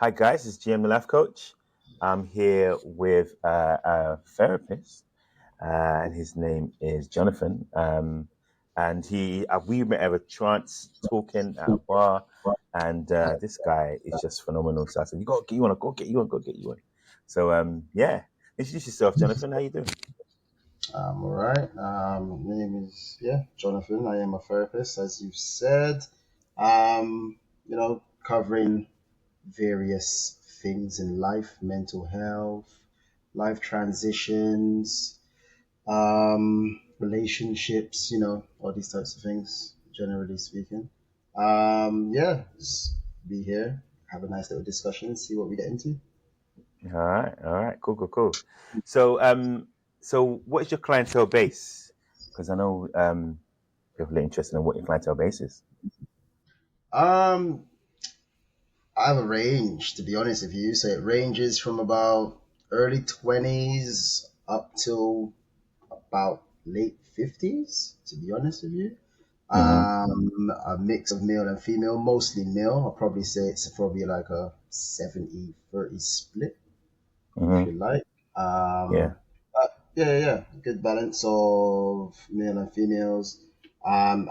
Hi guys, it's GM the Life Coach. I'm here with a therapist, and his name is Jonathan. And we met at a trance talking at a bar, and this guy is just phenomenal. So I said, "You got to get you on, go get you on, go get you on." So yeah, introduce yourself, Jonathan. How you doing? All right. My name is Jonathan. I am a therapist, as you've said. Covering various things in life, mental health, life transitions, relationships. All these types of things. Generally speaking. Just be here, have a nice little discussion, see what we get into. All right, cool, cool, cool. So so what is your clientele base? Because I know people are interested in what your clientele base is. Um, I have a range, to be honest with you. So it ranges from about early 20s up till about late 50s, to be honest with you. Mm-hmm. A mix of male and female, mostly male. I'll probably say it's probably like a 70-30 split, if Mm-hmm. you like. Yeah. Yeah. Good balance of male and females. And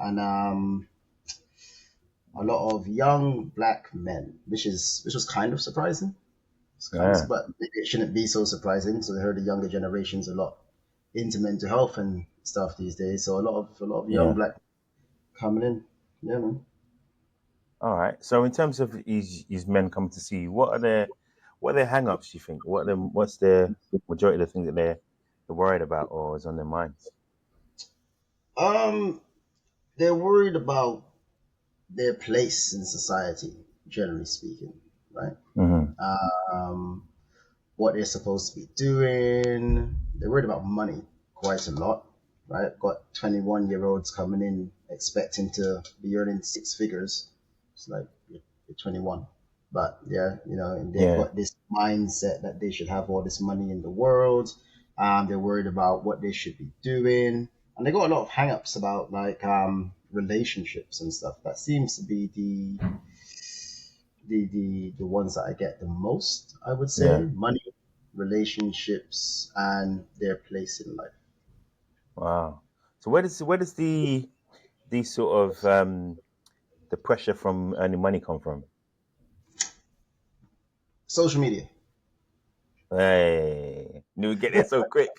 a lot of young black men, which was kind of surprising. It's kind of, Yeah. but maybe it shouldn't be so surprising. So I heard the younger generations a lot into mental health and stuff these days. So a lot of young Yeah. black coming in. Yeah, man. All right. So in terms of these men coming to see you, what are their hang-ups, you think? What's their majority of the things that they're worried about or is on their minds? Um, they're worried about their place in society, generally speaking, right? Mm-hmm. Um, what they're supposed to be doing. They're worried about money quite a lot, right? Got 21-year-olds coming in expecting to be earning six figures. It's like you're 21. But yeah, and they've Yeah. got this mindset that they should have all this money in the world. They're worried about what they should be doing. And they got a lot of hang-ups about like relationships and stuff. That seems to be the ones that I get the most, I would say. Yeah. Money, relationships, and their place in life. Wow. So where does the sort of the pressure from earning money come from? Social media. Hey, knew we'd get there so quick.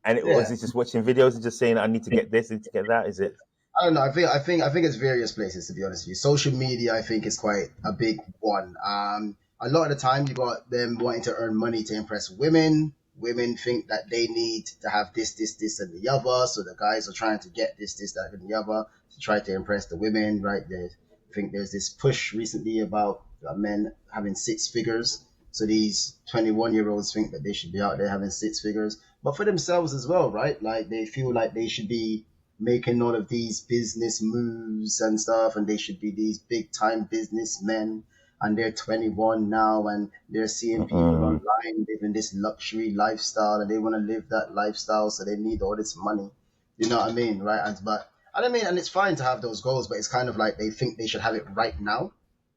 And it Yeah. was it just watching videos and just saying I need to get this, I need to get that. Is it? I don't know. I think it's various places, to be honest with you. Social media, I think, is quite a big one. A lot of the time you got them wanting to earn money to impress women. Women think that they need to have this, and the other. So the guys are trying to get this, that, and the other to try to impress the women, right? I think there's this push recently about men having six figures. So these 21-year-olds think that they should be out there having six figures, but for themselves as well, right? Like they feel like they should be making all of these business moves and stuff, and they should be these big time businessmen. And they're 21 now, and they're seeing people Mm, online living this luxury lifestyle, and they want to live that lifestyle, so they need all this money. You know what I mean, right? But I don't mean, and it's fine to have those goals, but it's kind of like they think they should have it right now.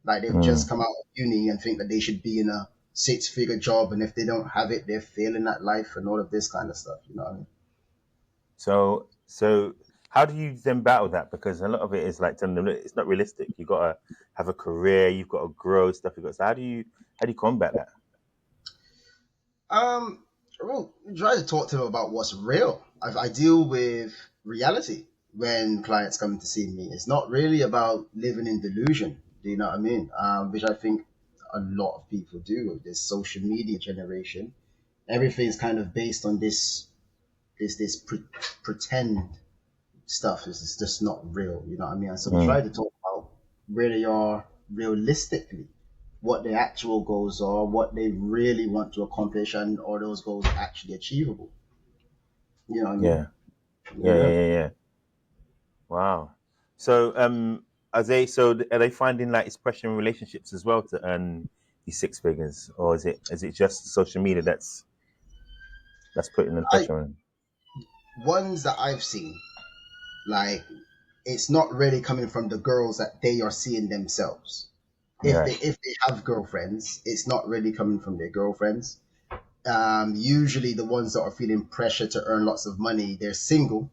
Like they've just mm. come out of uni and think that they should be in a six-figure job, and if they don't have it, they're failing at life and all of this kind of stuff. You know what I mean? So how do you then battle that? Because a lot of it is like telling them "Look, it's not realistic. You gotta have a career, you've got to grow stuff. You got so how do you combat that? Um, well, try to talk to them about what's real. I deal with reality when clients come to see me. It's not really about living in delusion. Do you know what I mean? Which I think a lot of people do with this social media generation. Everything's kind of based on this pretend stuff. It's just not real. You know what I mean? And so we try Mm, to talk about where they are realistically, what their actual goals are, what they really want to accomplish, and are those goals actually achievable? You know what I mean? yeah, yeah, yeah, Yeah. yeah, yeah. Wow. So are they finding like it's pressure in relationships as well to earn these six figures, or is it just social media that's putting the I pressure on? Ones that I've seen, like it's not really coming from the girls that they are seeing themselves. Right. If they have girlfriends, it's not really coming from their girlfriends. Usually the ones that are feeling pressure to earn lots of money, they're single.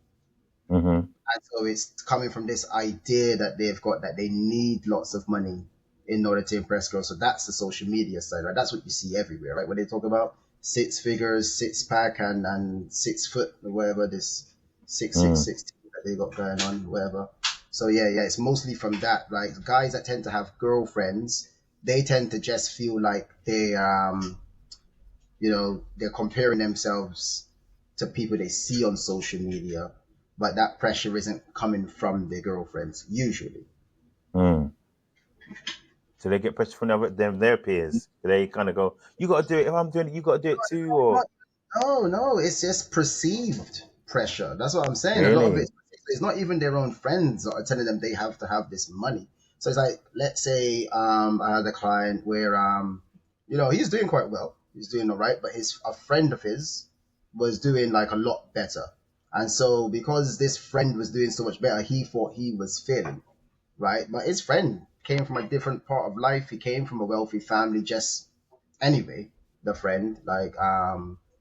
Mm-hmm. And so it's coming from this idea that they've got that they need lots of money in order to impress girls. So that's the social media side, right? That's what you see everywhere, right? When they talk about six figures, six pack, and 6 foot, or whatever, this Mm. 6 that they got going on, whatever. So yeah, it's mostly from that. Like guys that tend to have girlfriends, they tend to just feel like they're comparing themselves to people they see on social media, but that pressure isn't coming from their girlfriends usually. Mm. So they get pressure from their peers. They kind of go, "You got to do it. If I'm doing it, you got to do it too." Or Not, no, it's just perceived pressure. That's what I'm saying. A lot of really? it's not even their own friends that are telling them they have to have this money. So it's like, let's say I had a client where he's doing quite well. He's doing all right, but his a friend of his was doing like a lot better. And so because this friend was doing so much better, he thought he was failing, right? But his friend came from a different part of life. He came from a wealthy family, just anyway, the friend, like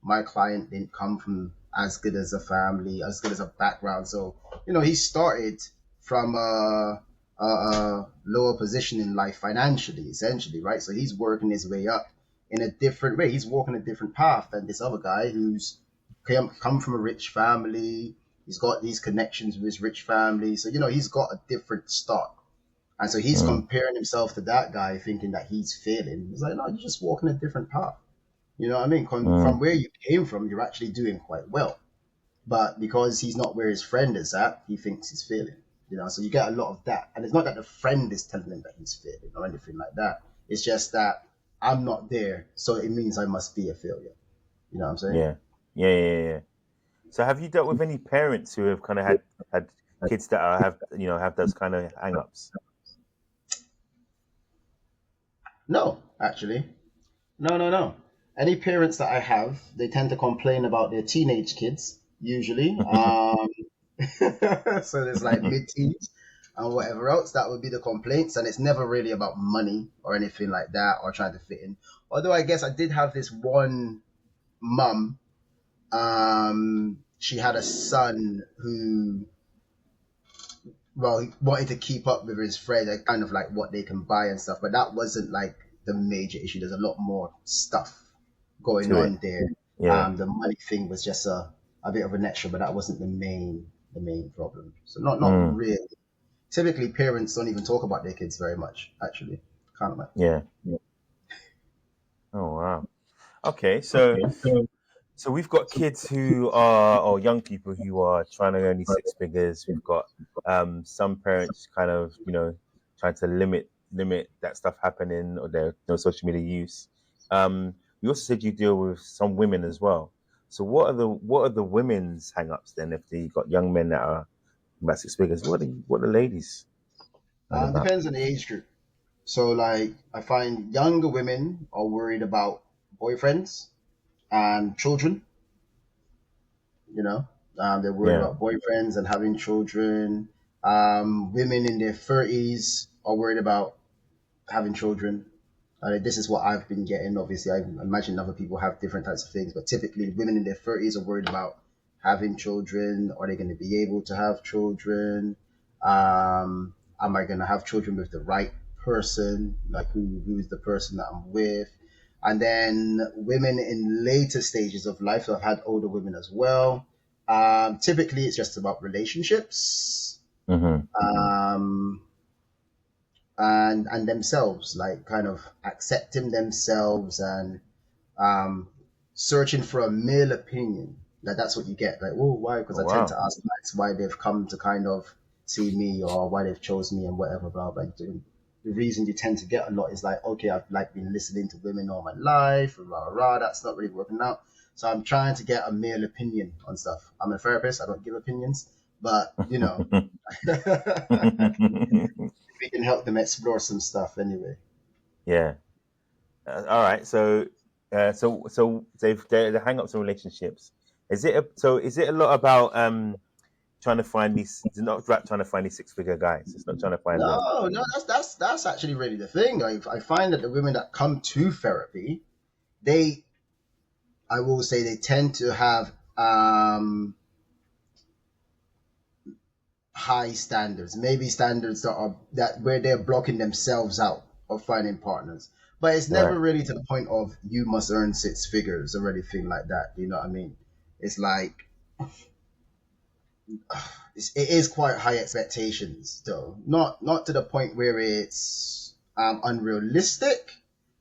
my client didn't come from as good as a family, as good as a background. So, he started from a lower position in life financially, essentially, right? So he's working his way up in a different way. He's walking a different path than this other guy who's come from a rich family. He's got these connections with his rich family. So, he's got a different start. And so he's Mm. comparing himself to that guy, thinking that he's failing. He's like, no, you're just walking a different path. You know what I mean? From Mm. where you came from, you're actually doing quite well. But because he's not where his friend is at, he thinks he's failing. So you get a lot of that. And it's not that the friend is telling him that he's failing or anything like that. It's just that I'm not there, so it means I must be a failure. You know what I'm saying? Yeah. Yeah. So have you dealt with any parents who have kind of had kids that have those kind of hang-ups? No, actually. No, no, no. Any parents that I have, they tend to complain about their teenage kids, usually. So there's like mid-teens and whatever else. That would be the complaints, and it's never really about money or anything like that or trying to fit in. Although I guess I did have this one mum. She had a son who, well, he wanted to keep up with his friend, like kind of like what they can buy and stuff, but that wasn't like the major issue. There's a lot more stuff going To it? on there. Yeah. The money thing was just a bit of an extra, but that wasn't the main problem. So not Mm. really. Typically, parents don't even talk about their kids very much. Actually, kind of like. Yeah. Oh wow. Okay. So we've got kids who are, or young people who are trying to earn these six figures. We've got some parents kind of, trying to limit that stuff happening or their social media use. You also said you deal with some women as well. So what are the women's hang-ups then if they got young men that are about six figures? What are the ladies on about? Depends on the age group. So like, I find younger women are worried about boyfriends and children. They're worried Yeah. about boyfriends and having children. Women in their 30s are worried about having children. This is what I've been getting. Obviously, I imagine other people have different types of things, but typically, women in their 30s are worried about having children. Are they going to be able to have children? Am I going to have children with the right person? Like, who's the person that I'm with? And then women in later stages of life, so I've had older women as well. Typically, it's just about relationships. Mm-hmm. Um, and themselves, like kind of accepting themselves and um, searching for a male opinion. Like that's what you get. Like, oh, why? Because Oh I tend to wow. ask guys why they've come to kind of see me or why they've chose me and whatever. Blah blah. The reason you tend to get a lot is like, okay, I've like been listening to women all my life, rah rah. That's not really working out. So I'm trying to get a male opinion on stuff. I'm a therapist. I don't give opinions, but we can help them explore some stuff anyway. Yeah. All right. So the hang-ups in relationships. Is it a lot about trying to find these. It's not about trying to find these six-figure guys. It's not trying to find them. No, no, that's actually really the thing. I find that the women that come to therapy, they, I will say, they tend to have high standards, maybe standards that are that where they're blocking themselves out of finding partners. But it's Right. never really to the point of you must earn six figures or anything like that. You know what I mean? It's like it is quite high expectations, though. Not to the point where it's unrealistic,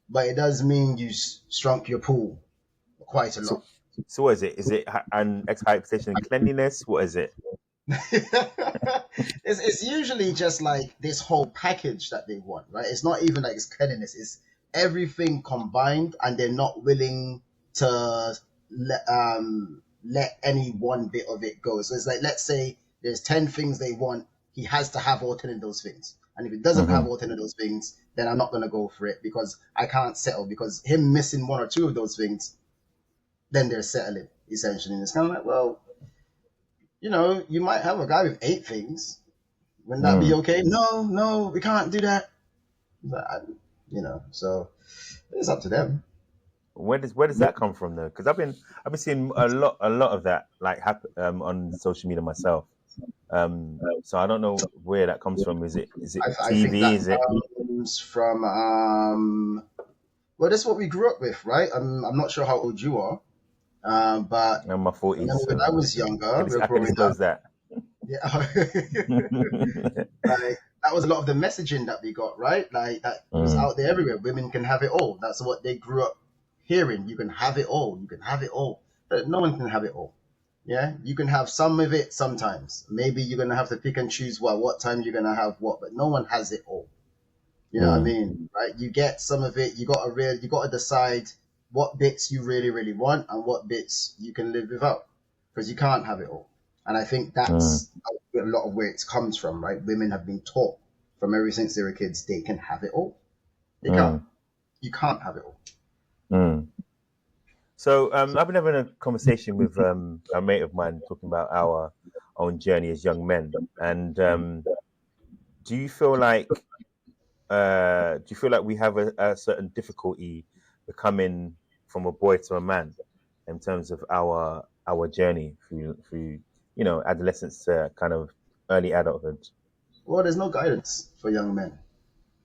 but it does mean you shrunk your pool quite a So, lot. so what is it? Is it an expectation in cleanliness? What is it? It's usually just like this whole package that they want, right? It's not even like it's cleanliness, it's everything combined, and they're not willing to let any one bit of it go. So it's like, let's say there's 10 things they want, he has to have all 10 of those things. And if he doesn't have Mm-hmm. all 10 of those things, then I'm not going to go for it because I can't settle. Because him missing one or two of those things, then they're settling, essentially. And it's kind of like, well, you might have a guy with eight things. Wouldn't that be Mm. okay? No, no, we can't do that. But, so it's up to them. Where does that come from though? Because I've been seeing a lot of that like happen on social media myself. So I don't know where that comes from. Is it I think TV? that Is it? comes from, well, that's what we grew up with, right? I'm not sure how old you are, but I'm in my I forties, remember when I so was younger, we were I can growing up. disclose that. Yeah. Like that was a lot of the messaging that we got, right? Like that was Mm, out there everywhere. Women can have it all. That's what they grew up hearing. You can have it all. You can have it all. But no one can have it all. Yeah, you can have some of it sometimes. Maybe you're gonna have to pick and choose what time you're gonna have what, but no one has it all. You know what I mm, mean? Right? You get some of it. You gotta decide what bits you really, really want and what bits you can live without. Because you can't have it all. And I think mm, that's a lot of where it comes from, right? Women have been taught from ever since they were kids they can have it all. They can't. mm, You can't have it all. mm. So I've been having a conversation with a mate of mine talking about our own journey as young men, and do you feel like we have a certain difficulty becoming from a boy to a man in terms of our journey through adolescence to kind of early adulthood? Well, there's no guidance for young men,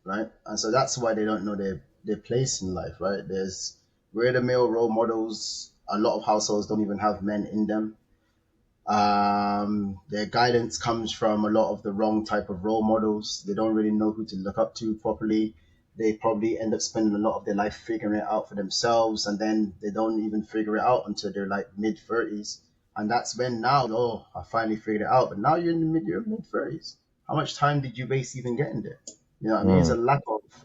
right? And so that's why they don't know their place in life, right? There's we're the male role models. A lot of households don't even have men in them. Their guidance comes from a lot of the wrong type of role models. They don't really know who to look up to properly. They probably end up spending a lot of their life figuring it out for themselves, and then they don't even figure it out until they're like mid 30s. And that's when now, oh, I finally figured it out. But now you're mid 30s. How much time did you waste even getting there? You know what I mean? It's Mm,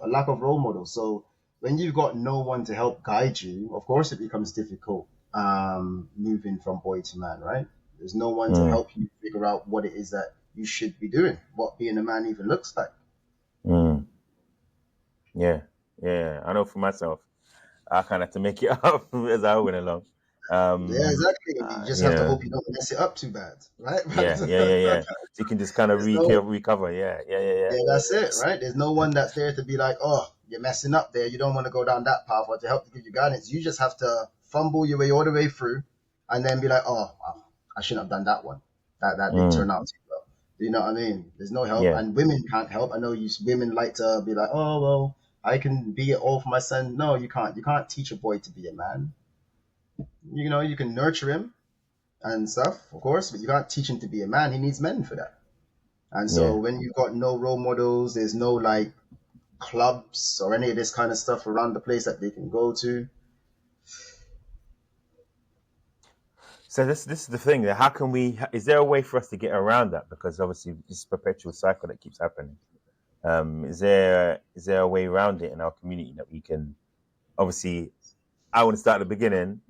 a lack of role models. So when you've got no one to help guide you, of course it becomes difficult moving from boy to man, right? There's no one to mm, help you figure out what it is that you should be doing, what being a man even looks like. mm. Yeah, yeah. I know for myself, I kind of had to make it up as I went along. Yeah, Um, exactly. You just you have to know, hope you don't mess it up too bad, right? yeah, yeah, yeah, yeah. So you can just kind of There's no, recover. Yeah, yeah, yeah, yeah. yeah, that's it, right? There's no one that's there to be like, oh, you're messing up there. You don't want to go down that path or to help to give you guidance. You just have to fumble your way all the way through and then be like, oh, I shouldn't have done that one. That didn't turn Mm, out too well. You know what I mean? There's no help, yeah, and women can't help. I know you women like to be like, oh well, I can be it all for my son. No, you can't. You can't teach a boy to be a man. You can nurture him and stuff, of course, but you can't teach him to be a man. He needs men for that. And so yeah. when you've got no role models, there's no like clubs or any of this kind of stuff around the place that they can go to. So this is the thing. How can we? Is there a way for us to get around that? Because obviously this perpetual cycle that keeps happening. Is there a way around it in our community that we can? Obviously, I want to start at the beginning.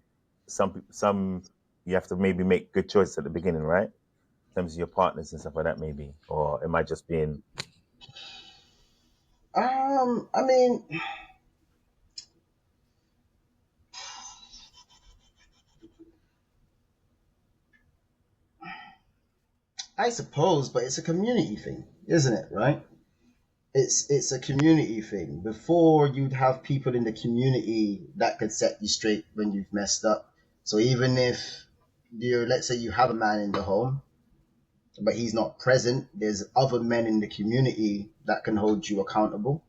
Some you have to maybe make good choices at the beginning, right? In terms of your partners and stuff like that, maybe, or am I just being? I mean, I suppose, but it's a community thing, isn't it? Right? It's a community thing. Before, you'd have people in the community that could set you straight when you've messed up. So even if you, let's say you have a man in the home, but he's not present, there's other men in the community that can hold you accountable,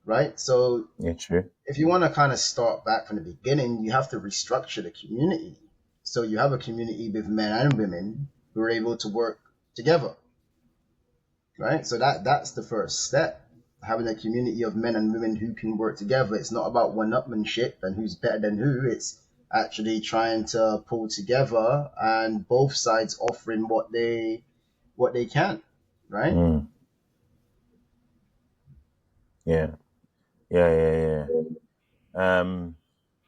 right? So Yeah, true. if you want to kind of start back from the beginning, you have to restructure the community. So you have a community with men and women who are able to work together, right? So that's the first step. Having a community of men and women who can work together. It's not about one-upmanship and who's better than who. It's actually trying to pull together and both sides offering what they can, right? Mm, yeah, yeah. Um,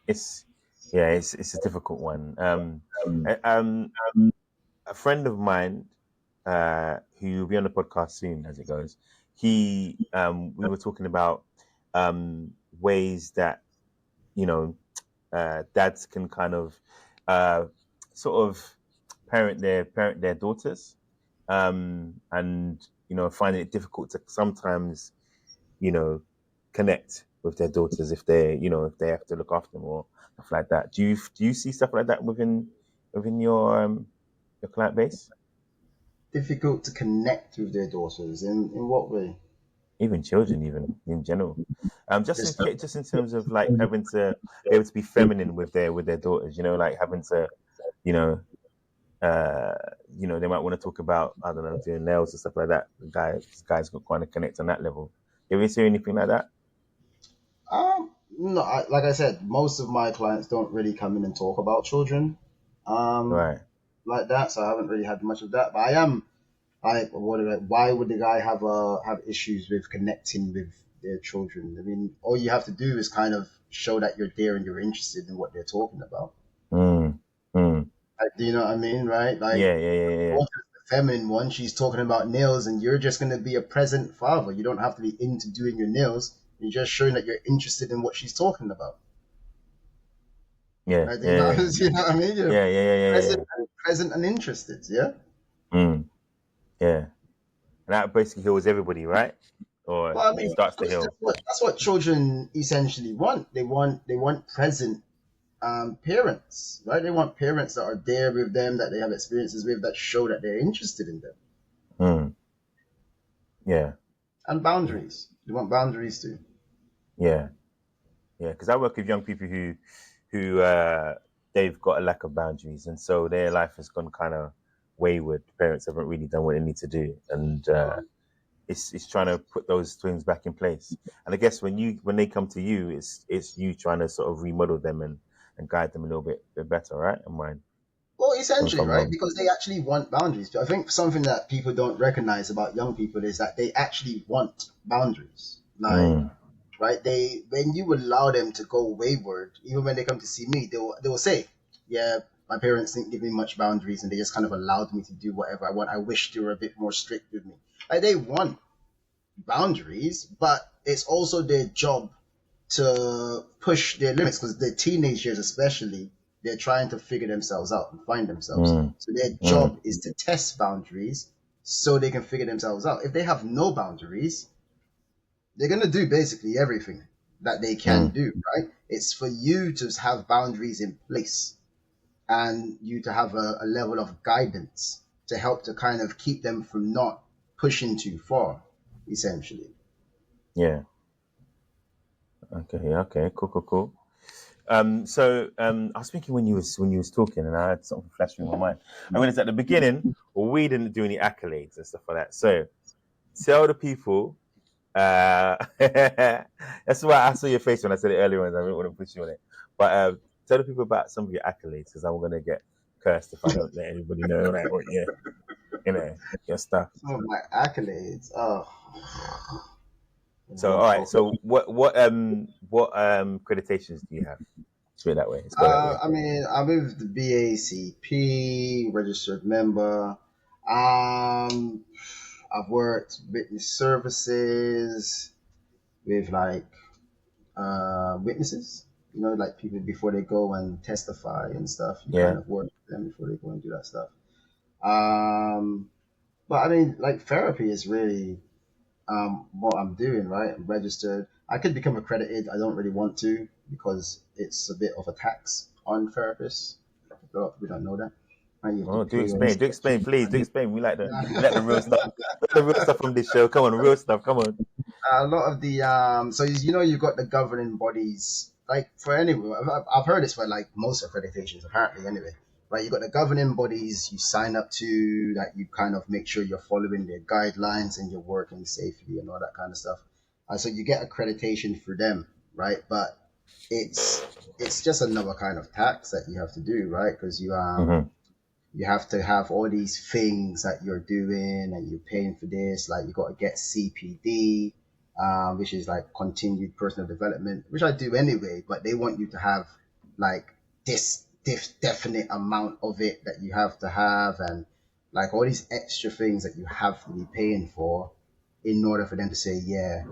it's it's a difficult one. A- um, a friend of mine, who will be on the podcast soon, as it goes, we were talking about ways that you know dads can kind of uh, sort of parent their daughters, and finding it difficult to sometimes you know connect with their daughters if if they have to look after them or stuff like that. Do you see stuff like that within your client base? Difficult to connect with their daughters in what way? Even children, even in general. Just Just in terms of like having to be able to be feminine with their daughters, like having to, you know, uh, they might want to talk about, I don't know, doing nails and stuff like that. Guys got kind of connect on that level. You ever see anything like that? no, like I said, most of my clients don't really come in and talk about children, um, Right. like that. So I haven't really had much of that. But I am like, why would the guy have issues with connecting with their children? I mean, all you have to do is kind of show that you're there and you're interested in what they're talking about. Mm, mm. Like, do you know what I mean? Right? Like, Yeah. the feminine one, she's talking about nails, and you're just going to be a present father. You don't have to be into doing your nails. You're just showing that you're interested in what she's talking about. Yeah, Right? You know, yeah, yeah, you know what I mean? You're yeah. present and interested. Yeah. Mm, yeah. And that basically heals everybody, right? Or Well, I mean, starts to that's heal. what children essentially want. They want present parents, right? They want parents that are there with them, that they have experiences with, that show that they're interested in them, Mm, yeah, and yeah, boundaries. They want boundaries too. yeah. Yeah, because I work with young people who they've got a lack of boundaries, and so their life has gone kind of wayward. Parents haven't really done what they need to do, and it's trying to put those things back in place. And I guess when they come to you, it's you trying to sort of remodel them and guide them a little bit better, right? And mine, Well, if essentially, I'm right? wrong. Because they actually want boundaries. I think something that people don't recognize about young people is that they actually want boundaries. Like, Mm, right? They when you allow them to go wayward, even when they come to see me, they will say, "Yeah, my parents didn't give me much boundaries, and they just kind of allowed me to do whatever I want. I wish they were a bit more strict with me." Like, they want boundaries, but it's also their job to push their limits, because the teenage years, especially, they're trying to figure themselves out and find themselves. mm, So their mm, job is to test boundaries so they can figure themselves out. If they have no boundaries, they're going to do basically everything that they can mm, do, right? It's for you to have boundaries in place and you to have a level of guidance to help to kind of keep them from not pushing too far, essentially. yeah. Okay. Cool. I was thinking when you was talking, and I had something flash through my mind. I mean, it's at the beginning. Well, we didn't do any accolades and stuff like that. So tell the people. That's why I saw your face when I said it earlier, and I didn't want to put you on it. But tell the people about some of your accolades, because I'm gonna get cursed if I don't let everybody know like what your stuff. Some of my accolades. Oh, So well, all right. So what accreditations do you have? Let's put it that way. Let's go that way. I mean, I'm with the BACP, registered member. Um, I've worked witness services with like witnesses. You know, like people before they go and testify and stuff. You kind Yeah. of work with them before they go and do that stuff. Um, But I mean, like therapy is really what I'm doing, right? I'm registered. I could become accredited. I don't really want to because it's a bit of a tax on therapists. A lot of people don't know that. Right? You have to Oh, do pay your explain, do explain, inscription please, do money. explain. We like the real stuff. We like the real stuff from this show. Come on, real stuff. Come on. A lot of the so you know you've got the governing bodies like for anyway I've heard this for like most accreditations apparently anyway, right? You got the governing bodies you sign up to that you kind of make sure you're following their guidelines and you're working safely and all that kind of stuff, so you get accreditation for them, right? But it's just another kind of tax that you have to do, right? Because Mm-hmm. you have to have all these things that you're doing and you're paying for this. Like you got to get CPD, which is like continued personal development, which I do anyway, but they want you to have like this definite amount of it that you have to have, and like all these extra things that you have to be paying for in order for them to say, yeah,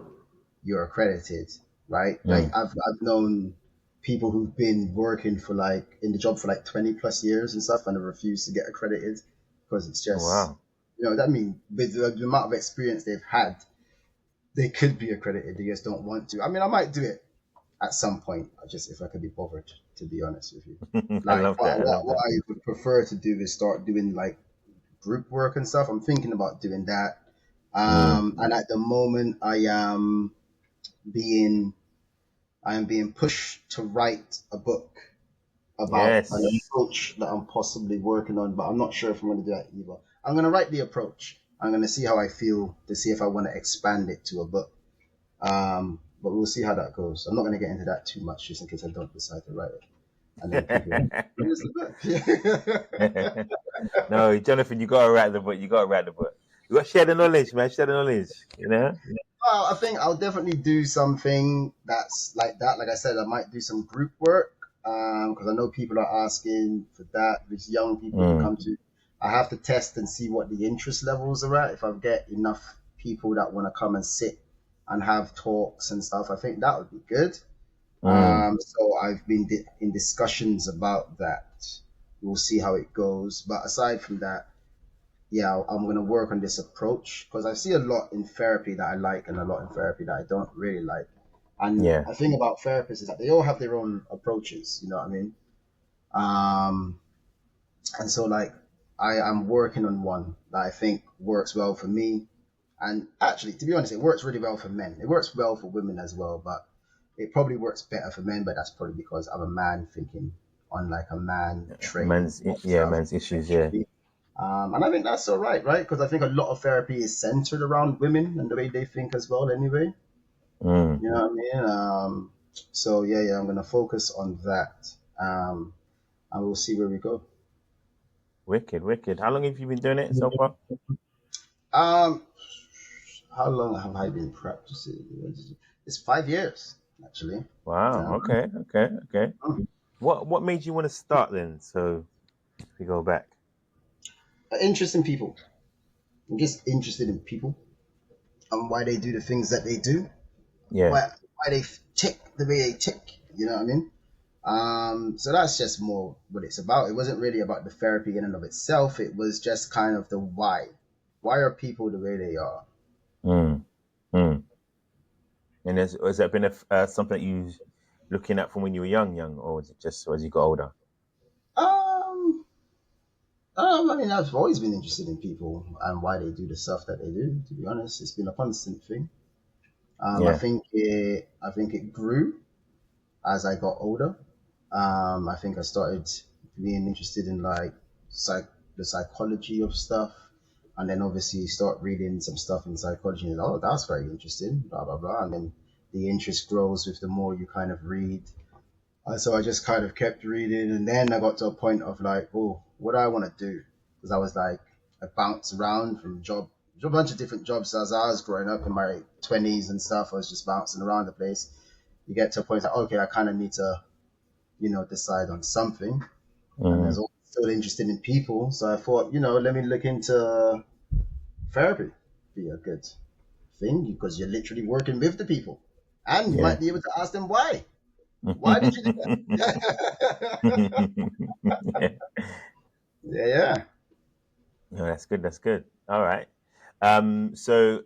you're accredited, right? Like Mm. I've known people who've been working for like in the job for like 20 plus years and stuff and have refused to get accredited because it's Oh, just, wow. that means with the amount of experience they've had, they could be accredited. They just don't want to. I mean, I might do it at some point. I just if I could be bothered, to be honest with you. I Like love that. I love what that. I would prefer to do is start doing like group work and stuff. I'm thinking about doing that. Mm. And at the moment, being I am being pushed to write a book about an Yes. approach that I'm possibly working on, but I'm not sure if I'm going to do that either. I'm going to write the approach. I'm going to see how I feel to see if I want to expand it to a book. But we'll see how that goes. I'm not going to get into that too much just in case I don't decide to write it. And then people are like, when is the book? No, Jonathan, you gotta write the book. You gotta write the book. You gotta share the knowledge, man. Share the knowledge. You know. Well, I think I'll definitely do something that's like that. Like I said, I might do some group work because I know people are asking for that. These young people to Mm. come to. I have to test and see what the interest levels are at. If I get enough people that want to come and sit and have talks and stuff, I think that would be good. Mm. So I've been in discussions about that. We'll see how it goes. But aside from that, yeah, I'm going to work on this approach because I see a lot in therapy that I like and a lot in therapy that I don't really like. And Yeah. I think about therapists is that they all have their own approaches, you know what I mean? Um, and so like I'm working on one that I think works well for me. And actually, to be honest, it works really well for men. It works well for women as well, but it probably works better for men, but that's probably because I'm a man thinking on like a man training stuff Man's issues. Yeah. essentially. And I think that's all right, right? Because I think a lot of therapy is centered around women and the way they think as well, anyway. Mm. You know what I mean? So yeah, I'm gonna focus on that, and we'll see where we go. Wicked, wicked. How long have you been doing it so far? Um, how long have I been practicing? It's 5 years actually. Wow. Um, Okay. Okay. Okay. What made you want to start then? So if we go back. interest in people. I'm just interested in people and why they do the things that they do. Yeah. Why they tick the way they tick. You know what I mean? So that's just more what it's about. It wasn't really about the therapy in and of itself. It was just kind of the why. Why are people the way they are? Mm. Mm. And has that been something that you looking at from when you were young, or was it just as you got older? Um, I mean, I've always been interested in people and why they do the stuff that they do. To be honest, it's been a constant thing. Yeah. I think it grew as I got older. I think I started being interested in like the psychology of stuff, and then obviously you start reading some stuff in psychology, and oh, that's very interesting, blah blah blah, and then the interest grows with the more you kind of read. So I just kind of kept reading, and then I got to a point of like, oh, what do I want to do? Because I was like, I bounced around from a bunch of different jobs as I was growing up in my 20s and stuff. I was just bouncing around the place. You get to a point like, okay, I kind of need to decide on something. And Mm. there's also still interested in people. So I thought, let me look into therapy. Be a good thing because you're literally working with the people. And you Yeah. might be able to ask them why. Why did you do that? Yeah. Yeah, yeah. No, that's good. That's good. All right. So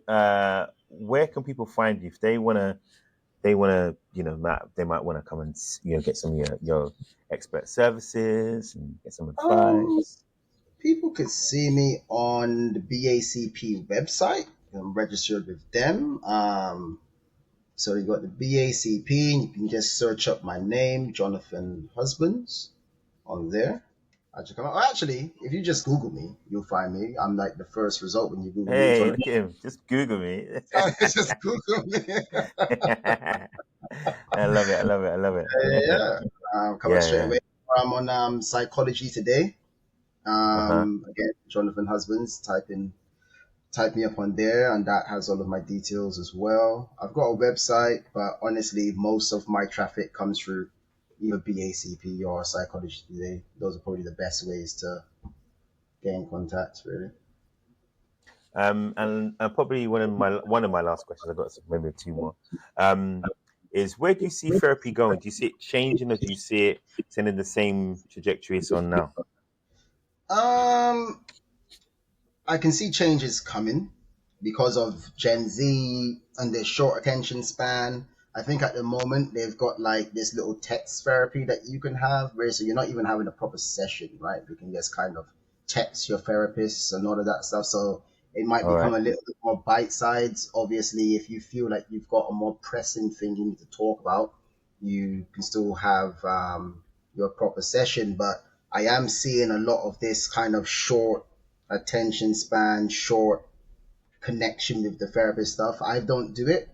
where can people find you if they wanna, Matt, they might want to come and get some of your expert services and get some Um, advice. People could see me on the BACP website. I'm registered with them. So you got the BACP, and you can just search up my name, Jonathan Husbands, on there. Actually, if you just Google me, you'll find me. I'm like the first result when you Google me, Hey, Jonathan. look at him. Just Google me. Just Google me. I love it. I love it. I love it. Yeah, come on Yeah, straight yeah. away. I'm on Psychology Today. Uh-huh. Again, Jonathan Husbands. Type me up on there, and that has all of my details as well. I've got a website, but honestly, most of my traffic comes through either BACP or Psychology Today. Those are probably the best ways to get in contact, really. And probably one of my last questions, I've got maybe two more. Um, is where do you see therapy going? Do you see it changing, or do you see it staying in the same trajectory it's on now? Um, I can see changes coming because of Gen Z and their short attention span. I think at the moment they've got like this little text therapy that you can have where so you're not even having a proper session, right? You can just kind of text your therapist and all of that stuff. So it might All become right. a little bit more bite sized. Obviously, if you feel like you've got a more pressing thing you need to talk about, you can still have your proper session. But I am seeing a lot of this kind of short attention span, short connection with the therapist stuff. I don't do it.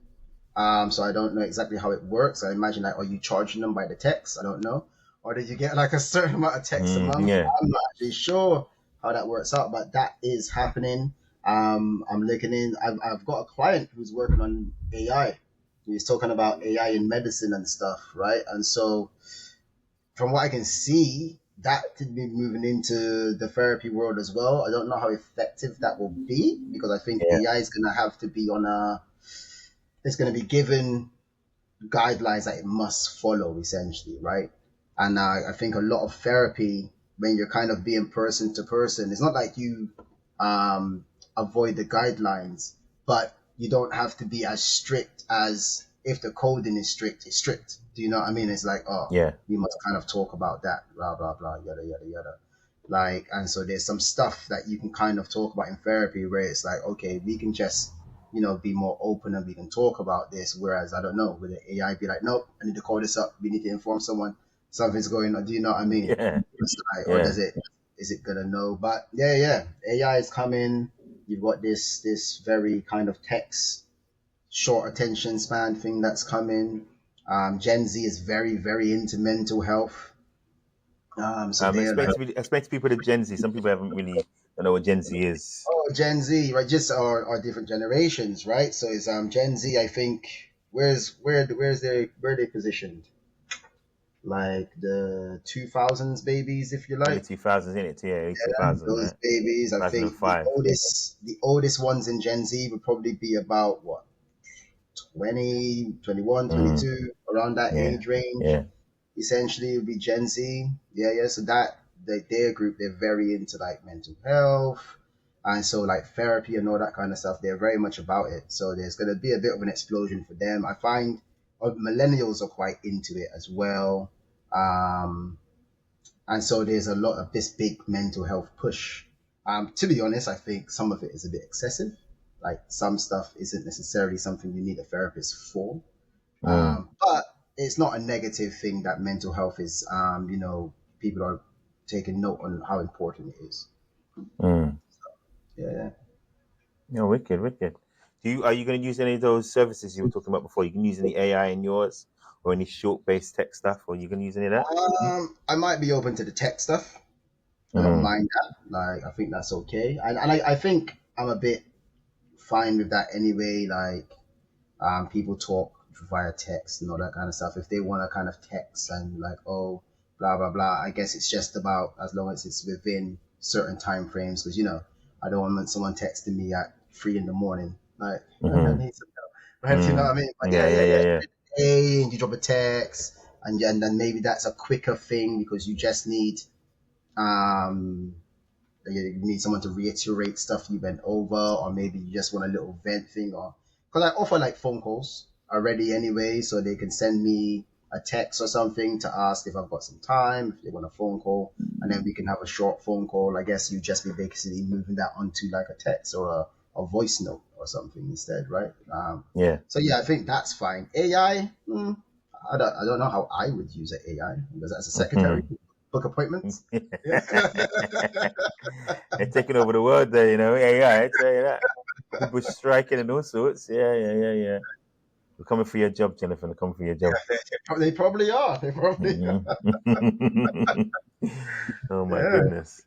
So I don't know exactly how it works. I imagine like, are you charging them by the text? I don't know. Or did you get like a certain amount of text a month? Yeah. I'm not actually sure how that works out, but that is happening. I'm looking in. I've got a client who's working on AI. He's talking about AI in medicine and stuff, right? And so from what I can see, that could be moving into the therapy world as well. I don't know how effective that will be because I think Yeah. AI is going to have to be it's going to be given guidelines that it must follow essentially, right? And I think a lot of therapy, when you're kind of being person to person, it's not like you avoid the guidelines, but you don't have to be as strict as if the coding is strict, it's strict. Do you know what I mean? It's like, oh, Yeah. we must kind of talk about that, blah, blah, blah, yada, yada, yada. Like, and so there's some stuff that you can kind of talk about in therapy where it's like, okay, we can just be more open and we can talk about this. Whereas I don't know, with the AI be like, nope, I need to call this up. We need to inform someone something's going on. Do you know what I mean? Yeah. It's like, or Yeah. is it gonna know? But yeah, yeah, AI is coming. You've got this very kind of text, short attention span thing that's coming. Gen Z is very, very into mental health. So they're like, Explain to people the Gen Z. Some people haven't really don't know what Gen Z is. oh, Gen Z, right? Just our different generations, right? So it's Gen Z. I think where are they positioned? Like the 2000s babies, if you Early like. 2000s, isn't it? Yeah, early 2000s, Those right? babies. I think the 2005. oldest ones in Gen Z would probably be about what 20, 21, Mm, 22, around that yeah. age range. Yeah. Essentially, it would be Gen Z. Yeah, yeah. So their group, they're very into like mental health, and so like therapy and all that kind of stuff. They're very much about it. So there's gonna be a bit of an explosion for them. I find millennials are quite into it as well. Um, and so there's a lot of this big mental health push. To be honest, I think some of it is a bit excessive. Like some stuff isn't necessarily something you need a therapist for. Mm, But it's not a negative thing that mental health is, people are taking note on how important it is. mm. Yeah. Yeah, wicked, wicked. Are you going to use any of those services you were talking about before? You can use any AI in yours, or any short-based tech stuff, or you can use any of that? I might be open to the tech stuff. I don't Mm, mind that. Like, I think that's okay. And I think I'm a bit fine with that anyway. Like, people talk via text and all that kind of stuff. If they want to kind of text and like, oh, blah blah blah, I guess it's just about as long as it's within certain time frames. Because I don't want someone texting me at 3 in the morning. Like, I mm, need some help. Right? You know mm. what I mean? But Yeah, yeah, yeah, yeah. yeah. Hey, and you drop a text, and then maybe that's a quicker thing because you just need um You need someone to reiterate stuff you went over, or maybe you just want a little vent thing, or because I offer like phone calls already anyway, so they can send me a text or something to ask if I've got some time, if they want a phone call, and then we can have a short phone call. I guess you just be basically moving that onto like a text or a voice note or something instead, right? Yeah. So yeah, I think that's fine. AI, I don't know how I would use an AI because as a secretary, book appointments. Yeah. They're taking over the world there, AI, I tell you that. People striking and all sorts. Yeah, yeah, yeah, yeah. We're coming for your job, Jennifer. We're coming for your job. They probably are. They probably are. Mhm. Oh my Yeah. goodness.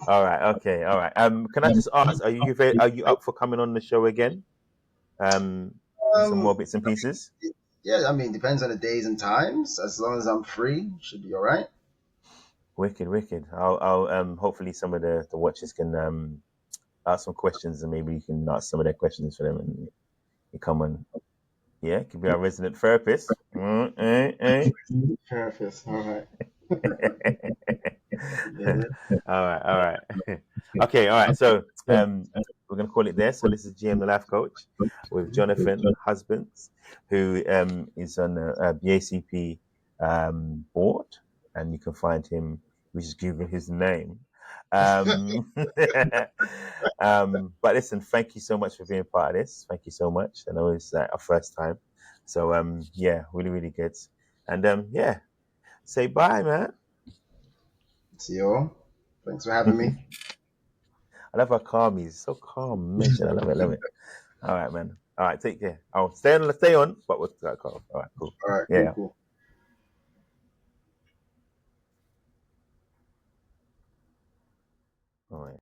All right. Okay. All right. Can I just ask, are you up for coming on the show again? With some more Um, bits and pieces? yeah, I mean, depends on the days and times. As long as I'm free, should be all right. Wicked, wicked. I'll hopefully some of the watchers can ask some questions and maybe you can ask some of their questions for them and you come on. Yeah, could be our resident therapist. Therapist. All right. All Yeah. right, all right. Okay, all right. So we're gonna call it there. So this is GM the Life Coach with Jonathan Husbands, who is on the BACP board, and you can find him. We just Google his name. Um, but listen, thank you so much for being part of this. Thank you so much. I know it's our first time, so yeah, really, really good. And yeah, say bye, man. See you all. Thanks for having me. I love how calm he's so calm, mission. I love it, love it. All right, man. All right, take care. I'll stay on, but we'll start off. All right, cool. All right. Cool. Yeah. Cool. All right.